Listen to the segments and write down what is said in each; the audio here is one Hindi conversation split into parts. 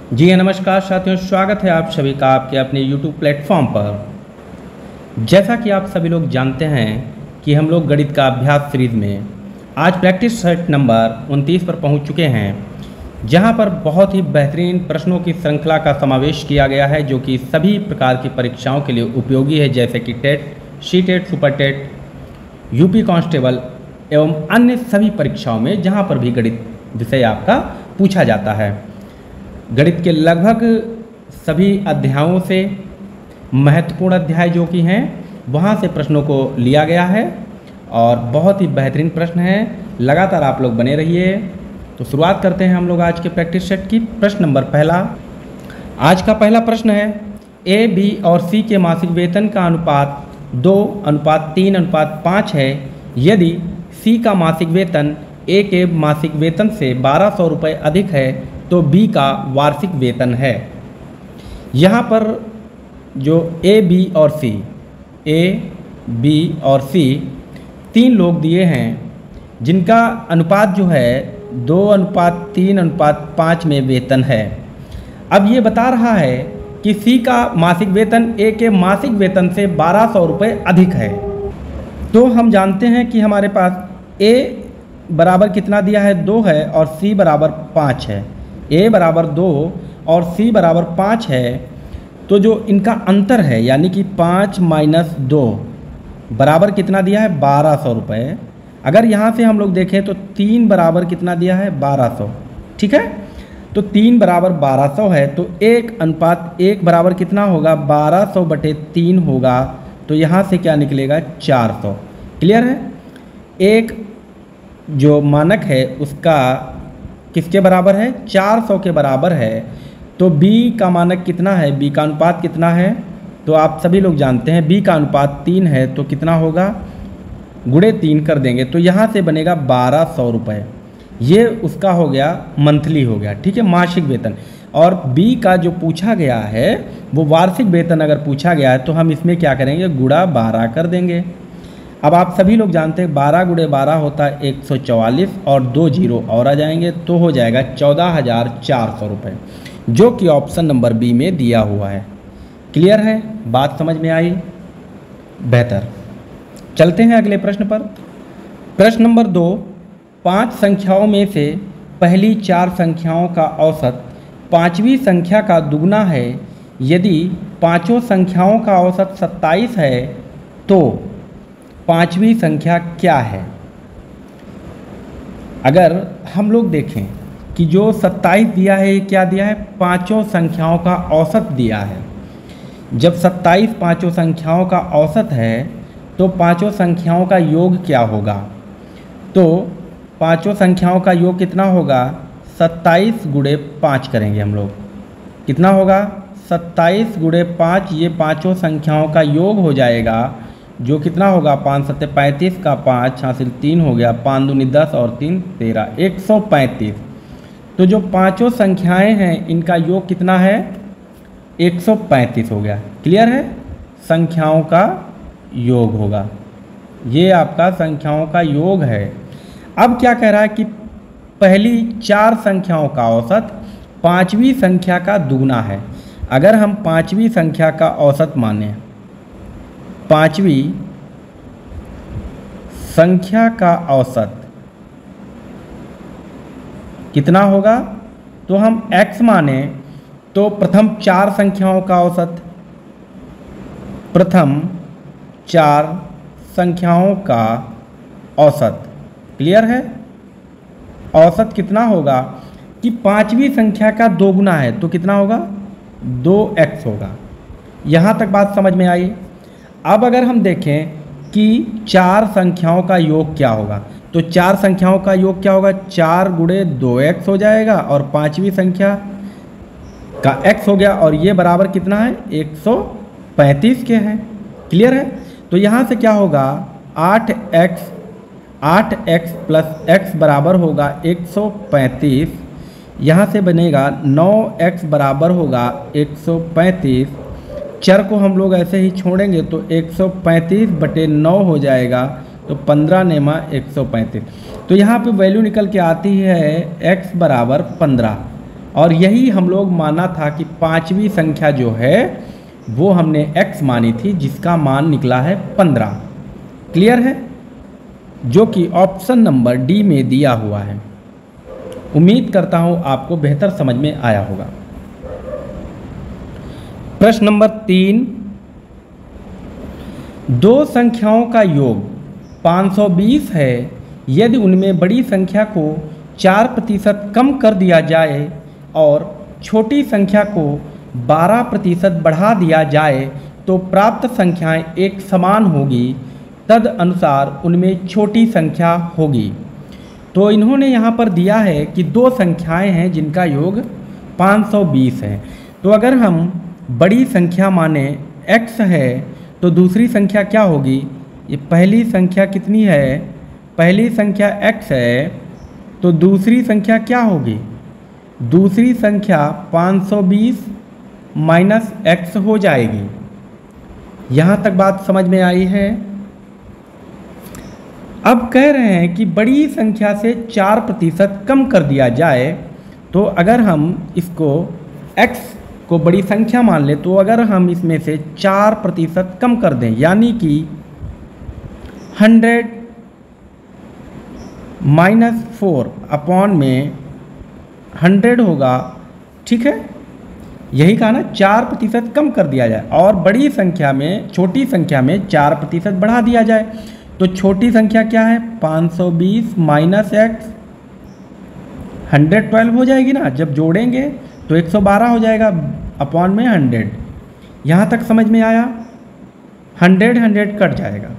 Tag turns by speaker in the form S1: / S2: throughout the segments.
S1: जी हाँ, नमस्कार साथियों, स्वागत है आप सभी का आपके अपने YouTube प्लेटफॉर्म पर। जैसा कि आप सभी लोग जानते हैं कि हम लोग गणित का अभ्यास सीरीज में आज प्रैक्टिस सेट नंबर 29 पर पहुंच चुके हैं, जहां पर बहुत ही बेहतरीन प्रश्नों की श्रृंखला का समावेश किया गया है, जो कि सभी प्रकार की परीक्षाओं के लिए उपयोगी है, जैसे कि TET, C TET, super TET, UP constable एवं अन्य सभी परीक्षाओं में जहां पर भी गणित विषय आपका पूछा जाता है। गणित के लगभग सभी अध्यायों से महत्वपूर्ण अध्याय जो कि हैं वहाँ से प्रश्नों को लिया गया है और बहुत ही बेहतरीन प्रश्न है। लगातार आप लोग बने रहिए। तो शुरुआत करते हैं हम लोग आज के प्रैक्टिस सेट की। प्रश्न नंबर पहला, आज का पहला प्रश्न है, ए, बी और सी के मासिक वेतन का अनुपात 2:3:5 है। यदि सी का मासिक वेतन ए के मासिक वेतन से 1200 रुपये अधिक है तो बी का वार्षिक वेतन है। यहाँ पर जो ए, बी और सी, ए, बी और सी तीन लोग दिए हैं जिनका अनुपात जो है 2:3:5 में वेतन है। अब ये बता रहा है कि सी का मासिक वेतन ए के मासिक वेतन से 1200 रुपये अधिक है। तो हम जानते हैं कि हमारे पास ए बराबर कितना दिया है, 2 है, और सी बराबर 5 है। ए बराबर 2 और सी बराबर 5 है, तो जो इनका अंतर है यानी कि 5 - 2 बराबर कितना दिया है, 1200 रुपये। अगर यहाँ से हम लोग देखें तो 3 बराबर कितना दिया है, 1200। ठीक है, तो 3 बराबर 1200 है, तो 1:1 बराबर कितना होगा, 1200/3 होगा। तो यहाँ से क्या निकलेगा, 400। क्लियर है। एक जो मानक है उसका किसके बराबर है, 400 के बराबर है। तो b का मानक कितना है, b का अनुपात कितना है, तो आप सभी लोग जानते हैं b का अनुपात 3 है, तो कितना होगा, गुणे 3 कर देंगे तो यहाँ से बनेगा 1200 रुपये। ये उसका हो गया, मंथली हो गया। ठीक है, मासिक वेतन। और b का जो पूछा गया है वो वार्षिक वेतन अगर पूछा गया है तो हम इसमें क्या करेंगे, गुणा 12 कर देंगे। अब आप सभी लोग जानते हैं 12 × 12 होता है 144 और 2 जीरो और आ जाएंगे तो हो जाएगा 14,400 रुपये, जो कि ऑप्शन नंबर बी में दिया हुआ है। क्लियर है, बात समझ में आई? बेहतर। चलते हैं अगले प्रश्न पर। प्रश्न नंबर 2, 5 संख्याओं में से पहली 4 संख्याओं का औसत 5वीं संख्या का दुगना है। यदि पाँचों संख्याओं का औसत 27 है तो 5वीं संख्या क्या है। अगर हम लोग देखें कि जो 27 दिया है, ये क्या दिया है, पाँचों संख्याओं का औसत दिया है। जब 27 पाँचों संख्याओं का औसत है तो पाँचों संख्याओं का योग क्या होगा, तो पाँचों संख्याओं का योग कितना होगा, 27 × 5 करेंगे हम लोग। कितना होगा, 27 × 5, ये पाँचों संख्याओं का योग हो जाएगा, जो कितना होगा, 5 × 7 = 35 का 5 हासिल 3 हो गया, 5 दूनी 10 और 3 13, 135। तो जो पांचों संख्याएं हैं इनका योग कितना है, 135 हो गया। क्लियर है, संख्याओं का योग होगा, ये आपका संख्याओं का योग है। अब क्या कह रहा है कि पहली 4 संख्याओं का औसत 5वीं संख्या का दुगना है। अगर हम 5वीं संख्या का औसत माने, 5वीं संख्या का औसत कितना होगा, तो हम x माने तो प्रथम 4 संख्याओं का औसत, प्रथम 4 संख्याओं का औसत। क्लियर है, औसत कितना होगा कि 5वीं संख्या का दोगुना है तो कितना होगा, 2x होगा। यहाँ तक बात समझ में आई। अब अगर हम देखें कि 4 संख्याओं का योग क्या होगा, तो 4 संख्याओं का योग क्या होगा, 4 × 2x हो जाएगा और 5वीं संख्या का x हो गया, और ये बराबर कितना है, 135 के हैं। क्लियर है, तो यहाँ से क्या होगा, 8x + x बराबर होगा 135। यहाँ से बनेगा 9x बराबर होगा 135। चर को हम लोग ऐसे ही छोड़ेंगे तो 135/9 हो जाएगा, तो 15 नेमा 135। तो यहाँ पे वैल्यू निकल के आती है x बराबर 15। और यही हम लोग माना था कि पांचवी संख्या जो है वो हमने x मानी थी, जिसका मान निकला है 15। क्लियर है? जो कि ऑप्शन नंबर डी में दिया हुआ है। उम्मीद करता हूं आपको बेहतर समझ में आया होगा। प्रश्न नंबर 3, दो संख्याओं का योग 520 है। यदि उनमें बड़ी संख्या को 4% कम कर दिया जाए और छोटी संख्या को 12% बढ़ा दिया जाए तो प्राप्त संख्याएं एक समान होगी, तद अनुसार उनमें छोटी संख्या होगी। तो इन्होंने यहाँ पर दिया है कि दो संख्याएं हैं जिनका योग 520 है। तो अगर हम बड़ी संख्या माने x है तो दूसरी संख्या क्या होगी? ये पहली संख्या कितनी है? पहली संख्या x है, तो दूसरी संख्या क्या होगी? दूसरी संख्या 520 माइनस x हो जाएगी। यहाँ तक बात समझ में आई है? अब कह रहे हैं कि बड़ी संख्या से 4% कम कर दिया जाए। तो अगर हम इसको x को बड़ी संख्या मान ले, तो अगर हम इसमें से 4% कम कर दें, यानी कि 100 माइनस 4 अपॉन में 100 होगा। ठीक है, यही कहा ना, 4% कम कर दिया जाए और बड़ी संख्या में छोटी संख्या में 4% बढ़ा दिया जाए। तो छोटी संख्या क्या है? 520 माइनस x 112 हो जाएगी ना। जब जोड़ेंगे तो 112 हो जाएगा अपॉन में 100। यहाँ तक समझ में आया? 100 कट जाएगा।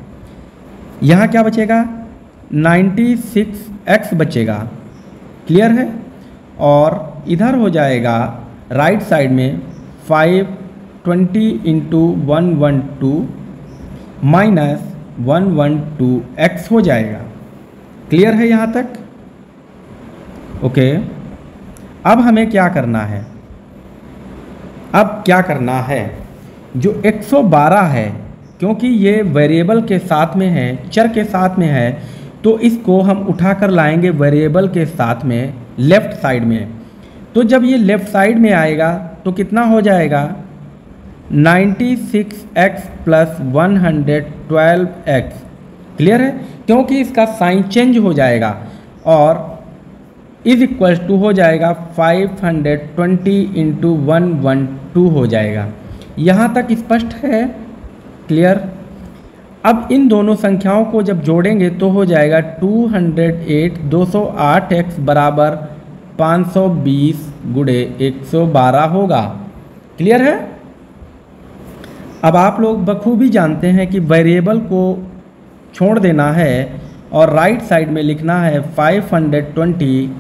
S1: यहाँ क्या बचेगा? 96x बचेगा। क्लियर है? और इधर हो जाएगा राइट साइड में 520 इंटू 112 माइनस 112x हो जाएगा। क्लियर है यहाँ तक? ओके। अब हमें क्या करना है? अब क्या करना है? जो 112 है, क्योंकि ये वेरिएबल के साथ में है, चर के साथ में है, तो इसको हम उठाकर लाएंगे वेरिएबल के साथ में लेफ्ट साइड में। तो जब ये लेफ्ट साइड में आएगा तो कितना हो जाएगा? 96x plus 112x। क्लियर है? क्योंकि इसका साइन चेंज हो जाएगा और इज इक्वल्स टू हो जाएगा 520 इंटू 112 हो जाएगा। यहाँ तक स्पष्ट है? क्लियर? अब इन दोनों संख्याओं को जब जोड़ेंगे तो हो जाएगा 208x बराबर 520 गुणे 112 होगा। क्लियर है? अब आप लोग बखूबी जानते हैं कि वेरिएबल को छोड़ देना है और राइट साइड में लिखना है 520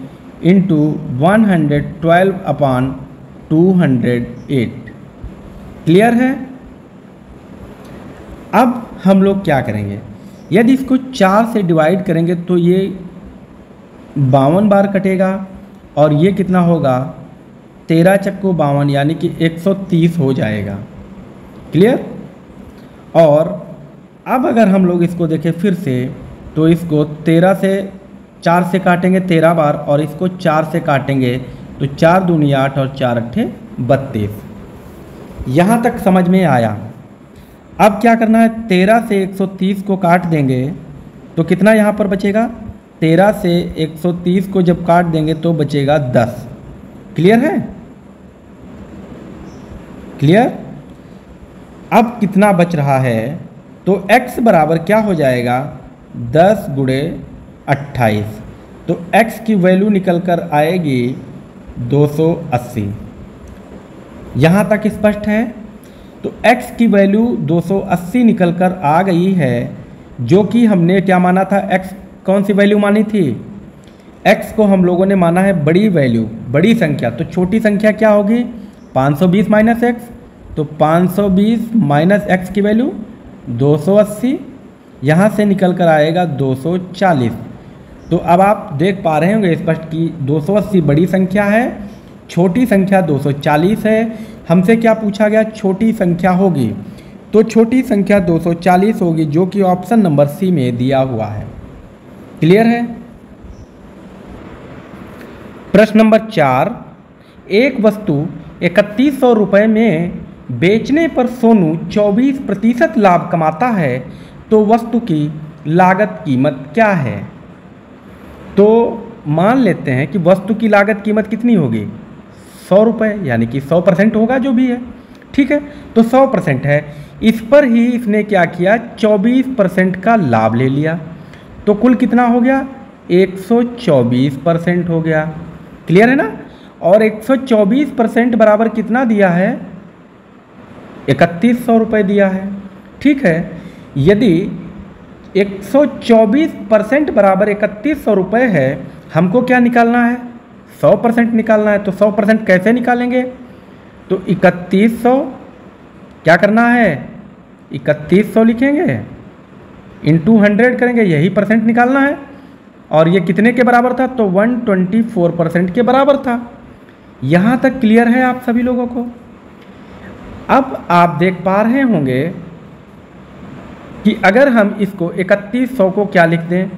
S1: इंटू 112 अपॉन 208। क्लियर है? अब हम लोग क्या करेंगे? यदि इसको 4 से डिवाइड करेंगे तो ये 52 बार कटेगा और ये कितना होगा? 13 चक्कू 52 यानी कि 130 हो जाएगा। क्लियर? और अब अगर हम लोग इसको देखें फिर से, तो इसको 13 से 4 से काटेंगे 13 बार और इसको 4 से काटेंगे तो 4 दूनी 8 और 4 अट्ठे 32। यहाँ तक समझ में आया? अब क्या करना है? 13 से 130 को काट देंगे तो कितना यहाँ पर बचेगा? 13 से 130 को जब काट देंगे तो बचेगा 10। क्लियर है? क्लियर? अब कितना बच रहा है? तो x बराबर क्या हो जाएगा? 10 गुणे 28। तो x की वैल्यू निकल कर आएगी 280। यहाँ तक स्पष्ट है? तो x की वैल्यू 280 निकल कर आ गई है, जो कि हमने क्या माना था? x कौन सी वैल्यू मानी थी? x को हम लोगों ने माना है बड़ी वैल्यू, बड़ी संख्या। तो छोटी संख्या क्या होगी? 520 माइनस x। तो 520 माइनस x की वैल्यू 280, यहाँ से निकल कर आएगा 240। तो अब आप देख पा रहे होंगे स्पष्ट कि 280 बड़ी संख्या है, छोटी संख्या 240 है। हमसे क्या पूछा गया? छोटी संख्या होगी, तो छोटी संख्या 240 होगी, जो कि ऑप्शन नंबर सी में दिया हुआ है। क्लियर है? प्रश्न नंबर 4, एक वस्तु 3100 रुपये में बेचने पर सोनू 24% लाभ कमाता है, तो वस्तु की लागत कीमत क्या है? तो मान लेते हैं कि वस्तु की लागत कीमत कितनी होगी? 100 रुपये, यानी कि 100% होगा जो भी है। ठीक है, तो 100% है। इस पर ही इसने क्या किया? 24% का लाभ ले लिया, तो कुल कितना हो गया? 124% हो गया। क्लियर है ना? और 124% बराबर कितना दिया है? 3100 रुपये दिया है। ठीक है, यदि 124% बराबर 3100 रुपये है, हमको क्या निकालना है? 100% निकालना है। तो 100% कैसे निकालेंगे? तो 3100 क्या करना है? 3100 लिखेंगे, इंटू 100 करेंगे, यही परसेंट निकालना है। और ये कितने के बराबर था? तो 124% के बराबर था। यहाँ तक क्लियर है आप सभी लोगों को? अब आप देख पा रहे होंगे कि अगर हम इसको 3100 को क्या लिख दें?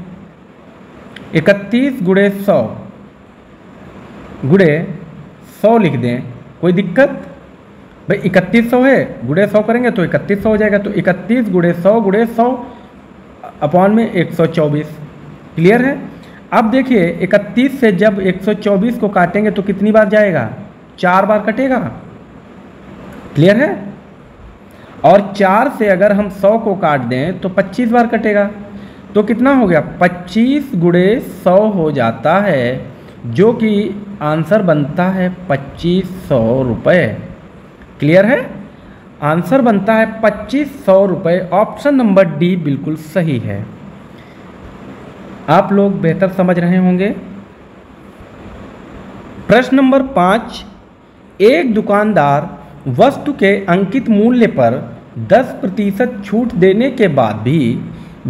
S1: 31 गुणे 100 गुणे 100 लिख दें, कोई दिक्कत? भाई 3100 है, गुणे 100 करेंगे तो 3100 हो जाएगा। तो 31 गुणे 100 अपॉन में 124। क्लियर है? अब देखिए 31 से जब 124 को काटेंगे तो कितनी बार जाएगा? 4 बार कटेगा। क्लियर है? और 4 से अगर हम 100 को काट दें तो 25 बार कटेगा। तो कितना हो गया? 25 गुणे 100 हो जाता है, जो कि आंसर बनता है 2500 रुपये। क्लियर है? आंसर बनता है 2500 रुपये। ऑप्शन नंबर डी बिल्कुल सही है। आप लोग बेहतर समझ रहे होंगे। प्रश्न नंबर 5, एक दुकानदार वस्तु के अंकित मूल्य पर 10% छूट देने के बाद भी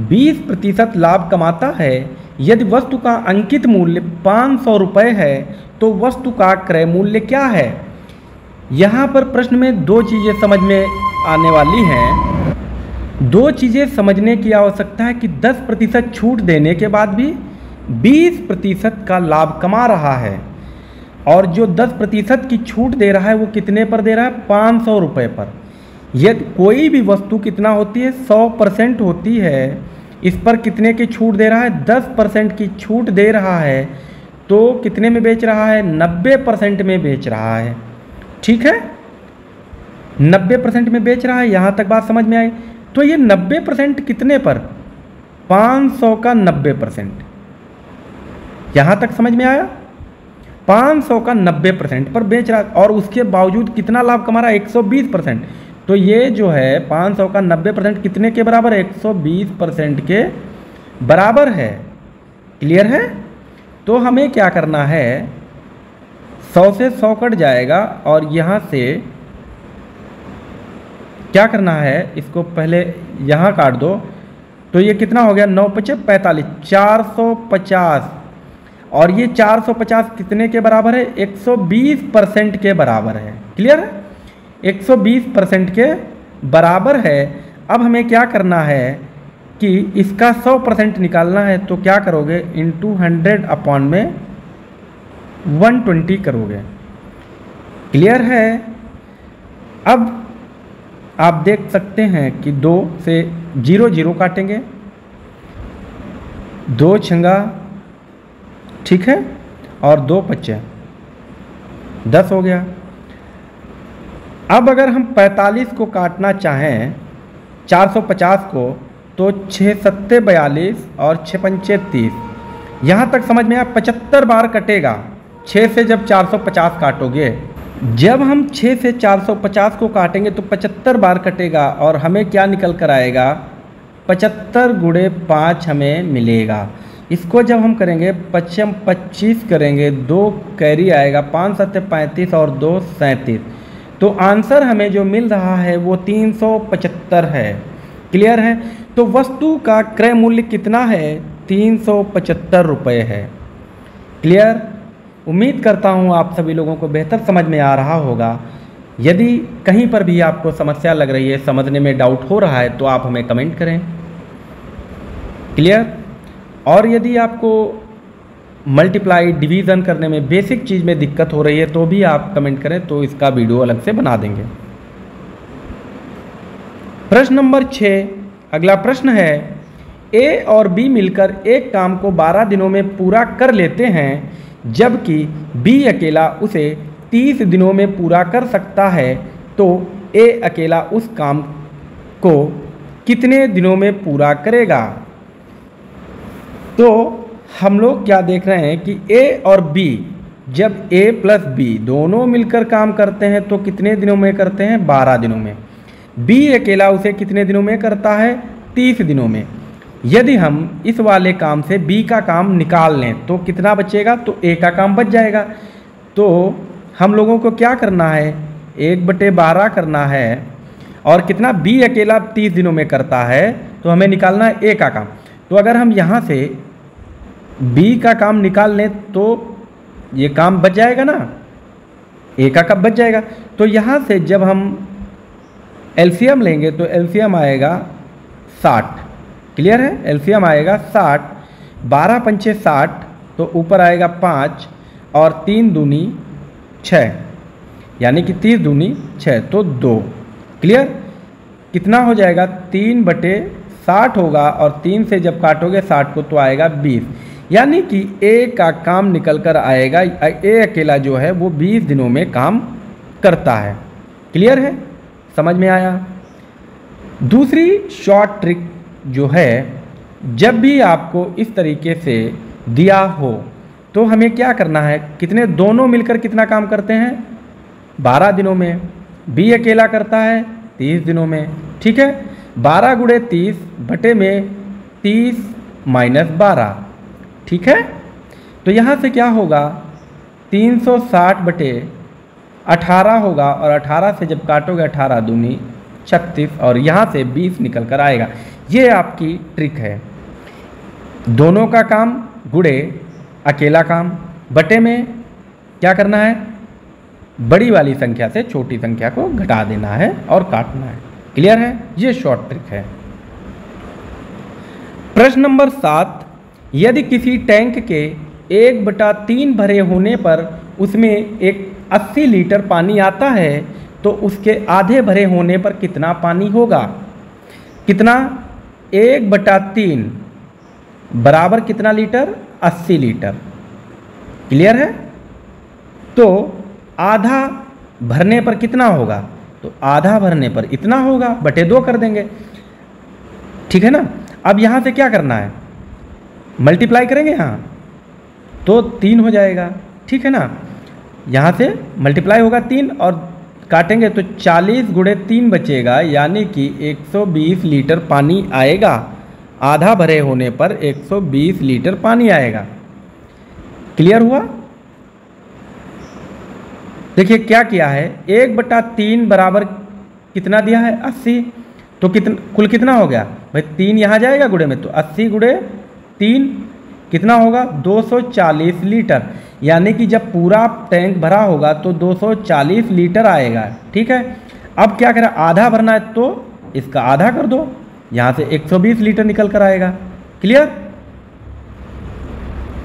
S1: 20% लाभ कमाता है। यदि वस्तु का अंकित मूल्य 500 रुपये है, तो वस्तु का क्रय मूल्य क्या है? यहाँ पर प्रश्न में दो चीज़ें समझ में आने वाली हैं। दो चीज़ें समझने की आवश्यकता है कि 10% छूट देने के बाद भी 20% का लाभ कमा रहा है, और जो 10% की छूट दे रहा है वो कितने पर दे रहा है? 500 रुपये पर। यदि कोई भी वस्तु कितना होती है? 100% होती है। इस पर कितने की छूट दे रहा है? 10% की छूट दे रहा है। तो कितने में बेच रहा है? 90% में बेच रहा है। ठीक है, 90% में बेच रहा है। यहाँ तक बात समझ में आई? तो ये 90% कितने पर? 500 का 90%। यहाँ तक समझ में आया? 500 का 90% पर बेच रहा है, और उसके बावजूद कितना लाभ कमा रहा है? 120%। तो ये जो है 500 का 90% कितने के बराबर है? 120% के बराबर है। क्लियर है? तो हमें क्या करना है? 100 से 100 कट जाएगा, और यहाँ से क्या करना है? इसको पहले यहाँ काट दो, तो ये कितना हो गया? 9 × 5 = 45, 450। और ये 450 कितने के बराबर है? 120% के बराबर है। क्लियर है? 120% के बराबर है। अब हमें क्या करना है कि इसका 100% निकालना है। तो क्या करोगे? इंटू 100 अपॉन में 120 करोगे। क्लियर है? अब आप देख सकते हैं कि 2 से 0 0 काटेंगे, 2 छंगा, ठीक है, और 2 पच्चे 10 हो गया। अब अगर हम 45 को काटना चाहें 450 को, तो 6 7 42 और 6 पंचे 30। यहाँ तक समझ में आया? 75 बार कटेगा 6 से जब 450 काटोगे। जब हम 6 से 450 को काटेंगे तो 75 बार कटेगा, और हमें क्या निकल कर आएगा? 75 गुणे 5 हमें मिलेगा। इसको जब हम करेंगे 5 25 करेंगे, 2 कैरी आएगा, 5 7 35 और 2 37। तो आंसर हमें जो मिल रहा है वो 375 है। क्लियर है? तो वस्तु का क्रय मूल्य कितना है? 375 रुपये है। क्लियर? उम्मीद करता हूँ आप सभी लोगों को बेहतर समझ में आ रहा होगा। यदि कहीं पर भी आपको समस्या लग रही है, समझने में डाउट हो रहा है, तो आप हमें कमेंट करें। क्लियर? और यदि आपको मल्टीप्लाई डिवीज़न करने में, बेसिक चीज़ में दिक्कत हो रही है तो भी आप कमेंट करें तो इसका वीडियो अलग से बना देंगे। प्रश्न नंबर 6, अगला प्रश्न है, ए और बी मिलकर एक काम को 12 दिनों में पूरा कर लेते हैं जबकि बी अकेला उसे 30 दिनों में पूरा कर सकता है, तो ए अकेला उस काम को कितने दिनों में पूरा करेगा। तो हम लोग क्या देख रहे हैं कि ए और बी, जब ए प्लस बी दोनों मिलकर काम करते हैं तो कितने दिनों में करते हैं, 12 दिनों में। बी अकेला उसे कितने दिनों में करता है, 30 दिनों में। यदि हम इस वाले काम से बी का काम निकाल लें तो कितना बचेगा, तो ए का काम बच जाएगा। तो हम लोगों को क्या करना है, 1/12 करना है, और कितना, बी अकेला 30 दिनों में करता है तो हमें निकालना है ए का काम। तो अगर हम यहाँ से बी का काम निकाल लें तो ये काम बच जाएगा ना, ए का कब बच जाएगा। तो यहाँ से जब हम एलसीएम लेंगे तो एलसीएम आएगा 60, क्लियर है, एलसीएम आएगा 60, 12 पंचे 60, तो ऊपर आएगा 5 और 3 दूनी 6, यानी कि 30 दूनी 6 तो 2, क्लियर। कितना हो जाएगा, 3/60 होगा, और 3 से जब काटोगे 60 को तो आएगा 20, यानी कि ए का काम निकल कर आएगा, ए अकेला जो है वो 20 दिनों में काम करता है, क्लियर है, समझ में आया। दूसरी शॉर्ट ट्रिक जो है, जब भी आपको इस तरीके से दिया हो तो हमें क्या करना है, कितने, दोनों मिलकर कितना काम करते हैं, 12 दिनों में। बी अकेला करता है 30 दिनों में, ठीक है। 12 × 30 बटे में 30 - 12, ठीक है। तो यहाँ से क्या होगा, 360/18 होगा, और 18 से जब काटोगे 18 दूनी 36, और यहाँ से 20 निकल कर आएगा। ये आपकी ट्रिक है, दोनों का काम गुणे अकेला काम, बटे में क्या करना है, बड़ी वाली संख्या से छोटी संख्या को घटा देना है और काटना है, क्लियर है, ये शॉर्ट ट्रिक है। प्रश्न नंबर 7, यदि किसी टैंक के 1/3 भरे होने पर उसमें एक 80 लीटर पानी आता है तो उसके आधे भरे होने पर कितना पानी होगा। कितना, 1/3 बराबर कितना लीटर, 80 लीटर, क्लियर है। तो आधा भरने पर कितना होगा, तो आधा भरने पर इतना होगा, बटे 2 कर देंगे, ठीक है ना। अब यहाँ से क्या करना है, मल्टीप्लाई करेंगे यहाँ तो 3 हो जाएगा, ठीक है ना। यहाँ से मल्टीप्लाई होगा 3 और काटेंगे तो 40 × 3 बचेगा, यानी कि 120 लीटर पानी आएगा। आधा भरे होने पर 120 लीटर पानी आएगा, क्लियर हुआ। देखिए क्या किया है, 1/3 बराबर कितना दिया है, 80, तो कितना, कुल कितना हो गया भाई, 3 यहाँ जाएगा गुणे में, तो 80 × 3 कितना होगा, 240 लीटर, यानी कि जब पूरा टैंक भरा होगा तो 240 लीटर आएगा, ठीक है। अब क्या करें, आधा भरना है तो इसका आधा कर दो, यहाँ से 120 लीटर निकल कर आएगा, क्लियर।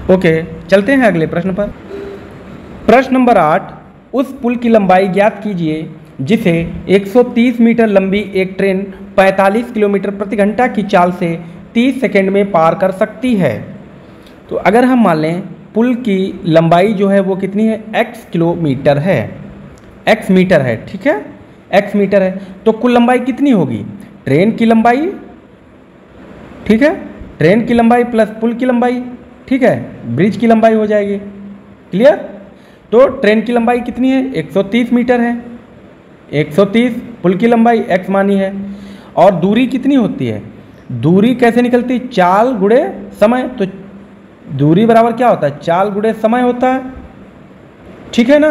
S1: ओके, चलते हैं अगले प्रश्न पर। प्रश्न नंबर 8, उस पुल की लंबाई ज्ञात कीजिए जिसे 130 मीटर लंबी एक ट्रेन 45 किलोमीटर प्रति घंटा की चाल से 30 सेकंड में पार कर सकती है। तो अगर हम मान लें पुल की लंबाई जो है वो कितनी है, x किलोमीटर है, x मीटर है, ठीक है, x मीटर है, तो कुल लंबाई कितनी होगी, ट्रेन की लंबाई, ठीक है, ट्रेन की लंबाई प्लस पुल की लंबाई, ठीक है, ब्रिज की लंबाई हो जाएगी, क्लियर। तो ट्रेन की लंबाई कितनी है, 130 मीटर है, 130, पुल की लंबाई x मानी है, और दूरी कितनी होती है, दूरी कैसे निकलती है, चाल गुणे समय, तो दूरी बराबर क्या होता है, चाल गुणे समय होता है, ठीक है ना।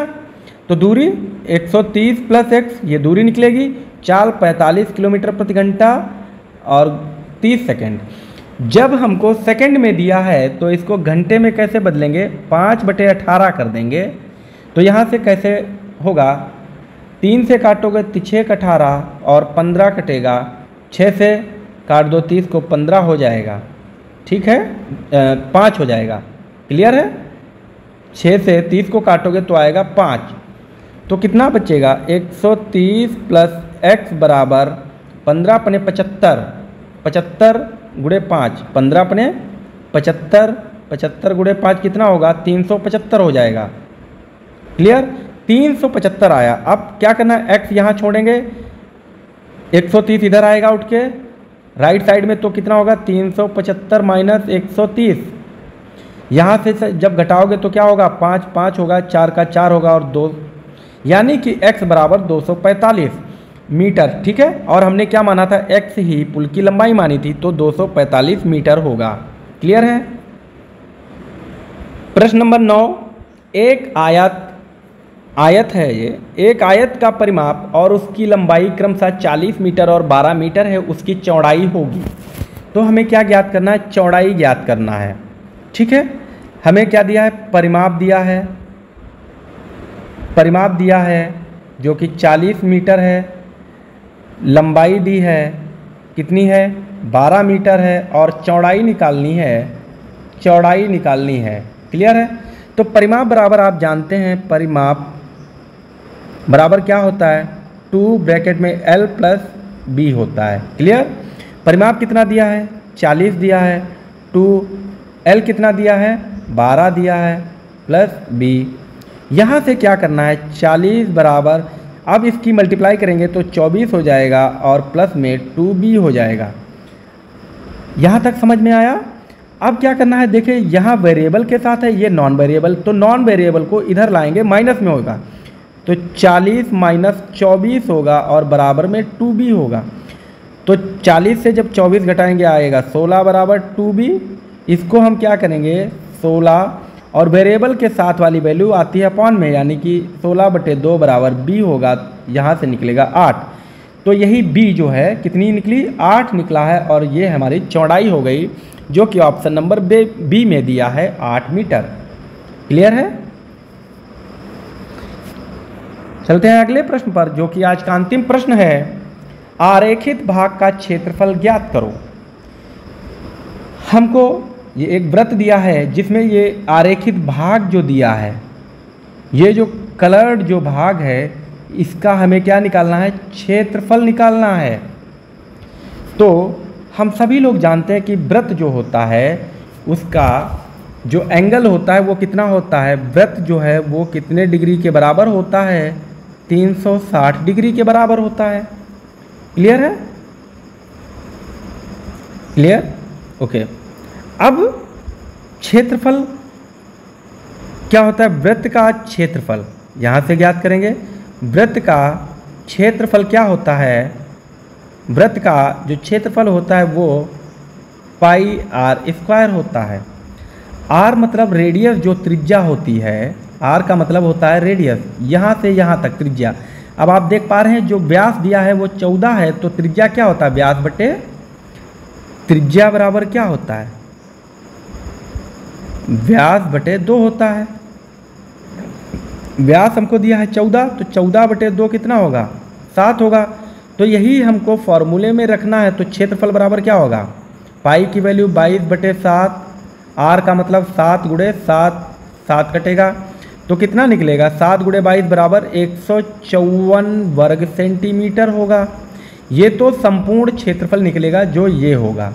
S1: तो दूरी 130 + x, ये दूरी निकलेगी, चाल 45 किलोमीटर प्रति घंटा और 30 सेकंड। जब हमको सेकंड में दिया है तो इसको घंटे में कैसे बदलेंगे, 5/18 कर देंगे। तो यहाँ से कैसे होगा, 3 से काटोगे तो 6 × 18 और 15 कटेगा, 6 से काट दो 30 को 15 हो जाएगा, ठीक है, 5 हो जाएगा, क्लियर है? 6 से 30 को काटोगे तो आएगा 5। तो कितना बचेगा? 130 प्लस x बराबर 15 अपने 75, 75 गुणे 5, 15 अपने 75, 75 गुणे 5 कितना होगा? 375 हो जाएगा। क्लियर? 375 आया। अब क्या करना है? x यहाँ छोड़ेंगे, 130 इधर आएगा उठ के राइट साइड में, तो कितना होगा? 375 माइनस 130। यहाँ से जब घटाओगे तो क्या होगा? 5 5 होगा, 4 का 4 होगा और 2, यानी कि x बराबर 245 मीटर। ठीक है, और हमने क्या माना था? x ही पुल की लंबाई मानी थी, तो 245 मीटर होगा। क्लियर है? प्रश्न नंबर 9, एक आयत है ये, एक आयत का परिमाप और उसकी लंबाई क्रमशः 40 मीटर और 12 मीटर है, उसकी चौड़ाई होगी। तो हमें क्या ज्ञात करना है? चौड़ाई ज्ञात करना है। ठीक है, हमें क्या दिया है? परिमाप दिया है, परिमाप दिया है जो कि 40 मीटर है, लंबाई दी है कितनी है? 12 मीटर है, और चौड़ाई निकालनी है, चौड़ाई निकालनी है। क्लियर है? तो परिमाप बराबर आप जानते हैं, परिमाप बराबर क्या होता है? 2 ब्रैकेट में L प्लस B होता है। क्लियर? परिमाप कितना दिया है? 40 दिया है, 2 L कितना दिया है? 12 दिया है, प्लस B। यहाँ से क्या करना है? 40 बराबर, अब इसकी मल्टीप्लाई करेंगे तो 24 हो जाएगा और प्लस में 2B हो जाएगा। यहाँ तक समझ में आया? अब क्या करना है? देखिए यहाँ वेरिएबल के साथ है, ये नॉन वेरिएबल, तो नॉन वेरिएबल को इधर लाएंगे, माइनस में होगा, तो 40 माइनस 24 होगा और बराबर में 2B होगा। तो 40 से जब 24 घटाएंगे आएगा 16 बराबर 2B। इसको हम क्या करेंगे? 16 और वेरिएबल के साथ वाली वैल्यू आती है अपॉन में, यानी कि 16/2 बराबर B होगा, यहाँ से निकलेगा 8। तो यही B जो है कितनी निकली? 8 निकला है, और ये हमारी चौड़ाई हो गई, जो कि ऑप्शन नंबर B में दिया है 8 मीटर। क्लियर है? चलते हैं अगले प्रश्न पर, जो कि आज का अंतिम प्रश्न है। आरेखित भाग का क्षेत्रफल ज्ञात करो। हमको ये एक वृत्त दिया है जिसमें ये आरेखित भाग जो दिया है, ये जो कलर्ड जो भाग है, इसका हमें क्या निकालना है? क्षेत्रफल निकालना है। तो हम सभी लोग जानते हैं कि वृत्त जो होता है उसका जो एंगल होता है वो कितना होता है? वृत्त जो है वो कितने डिग्री के बराबर होता है? 360 डिग्री के बराबर होता है। क्लियर है? क्लियर? ओके। अब क्षेत्रफल क्या होता है? वृत्त का क्षेत्रफल यहाँ से ज्ञात करेंगे। वृत्त का क्षेत्रफल क्या होता है? वृत्त का जो क्षेत्रफल होता है वो πr² होता है। r मतलब रेडियस जो त्रिज्या होती है, r का मतलब होता है रेडियस, यहाँ से यहाँ तक त्रिज्या। अब आप देख पा रहे हैं जो व्यास दिया है वो 14 है, तो त्रिज्या क्या होता है? व्यास बटे त्रिज्या बराबर क्या होता है? व्यास बटे 2 होता है। व्यास हमको दिया है 14, तो 14/2 कितना होगा? 7 होगा। तो यही हमको फॉर्मूले में रखना है। तो क्षेत्रफल बराबर क्या होगा? पाई की वैल्यू 22/7, आर का मतलब 7 गुणे 7, 7 कटेगा तो कितना निकलेगा? 7 गुणे 22 बराबर 154 वर्ग सेंटीमीटर होगा। ये तो संपूर्ण क्षेत्रफल निकलेगा जो ये होगा,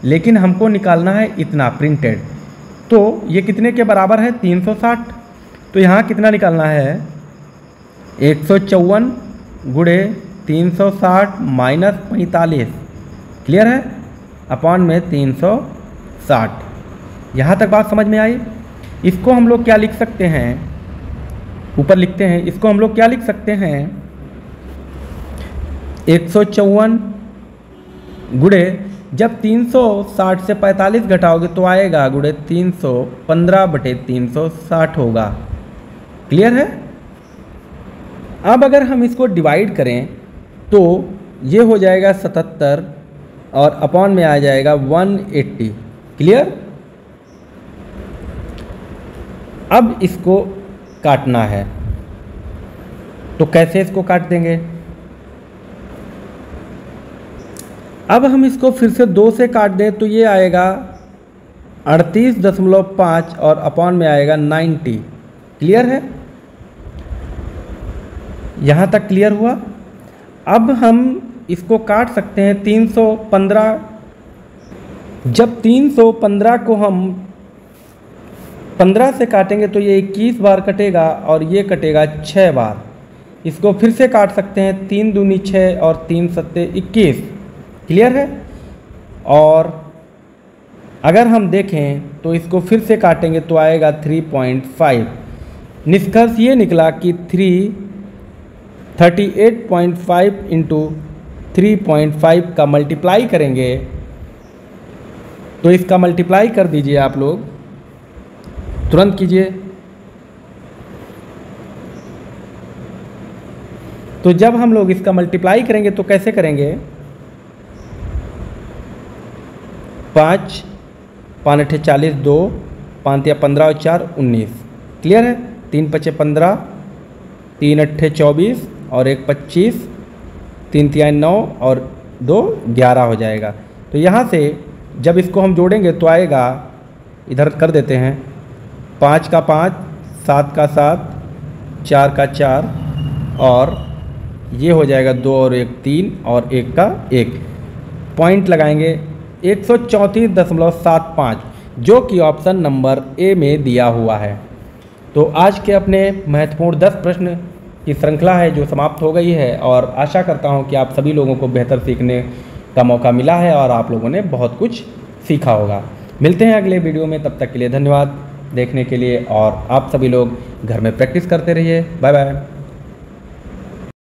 S1: लेकिन हमको निकालना है इतना प्रिंटेड। तो ये कितने के बराबर है? 360। तो यहाँ कितना निकालना है? 154 गुणे 360 माइनस 45। क्लियर है? अपॉन में 360। यहाँ तक बात समझ में आई? इसको हम लोग क्या लिख सकते हैं? ऊपर लिखते हैं, इसको हम लोग क्या लिख सकते हैं? 154 गुणे, जब 360 से 45 घटाओगे तो आएगा गुणे 315/360 होगा। क्लियर है? अब अगर हम इसको डिवाइड करें तो ये हो जाएगा 77 और अपॉन में आ जाएगा 180। क्लियर? अब इसको काटना है, तो कैसे इसको काट देंगे? अब हम इसको फिर से 2 से काट दें तो ये आएगा 38.5 और अपॉन में आएगा 90। क्लियर है? यहाँ तक क्लियर हुआ। अब हम इसको काट सकते हैं 315। जब 315 को हम 15 से काटेंगे तो ये 21 बार कटेगा और ये कटेगा 6 बार। इसको फिर से काट सकते हैं, 3 दूनी 6 और 3 सत्ते 21। क्लियर है? और अगर हम देखें तो इसको फिर से काटेंगे तो आएगा 3.5। निष्कर्ष ये निकला कि 38.5 इंटू 3.5 का मल्टीप्लाई करेंगे तो इसका मल्टीप्लाई कर दीजिए आप लोग, तुरंत कीजिए। तो जब हम लोग इसका मल्टीप्लाई करेंगे तो कैसे करेंगे? 5 5 8 40, 2 5 या 15 और 4 19। क्लियर है? 3 5 15, 3 8 24 और 1 25, 3 3 9 और 2 11 हो जाएगा। तो यहाँ से जब इसको हम जोड़ेंगे तो आएगा, इधर कर देते हैं, 5 का 5, 7 का 7, 4 का 4 और ये हो जाएगा 2 और 1 3 और 1 का 1। पॉइंट लगाएंगे 134.75 जो कि ऑप्शन नंबर ए में दिया हुआ है। तो आज के अपने महत्वपूर्ण 10 प्रश्न की श्रृंखला है जो समाप्त हो गई है और आशा करता हूं कि आप सभी लोगों को बेहतर सीखने का मौका मिला है और आप लोगों ने बहुत कुछ सीखा होगा। मिलते हैं अगले वीडियो में, तब तक के लिए धन्यवाद देखने के लिए और आप सभी लोग घर में प्रैक्टिस करते रहिए। Bye bye.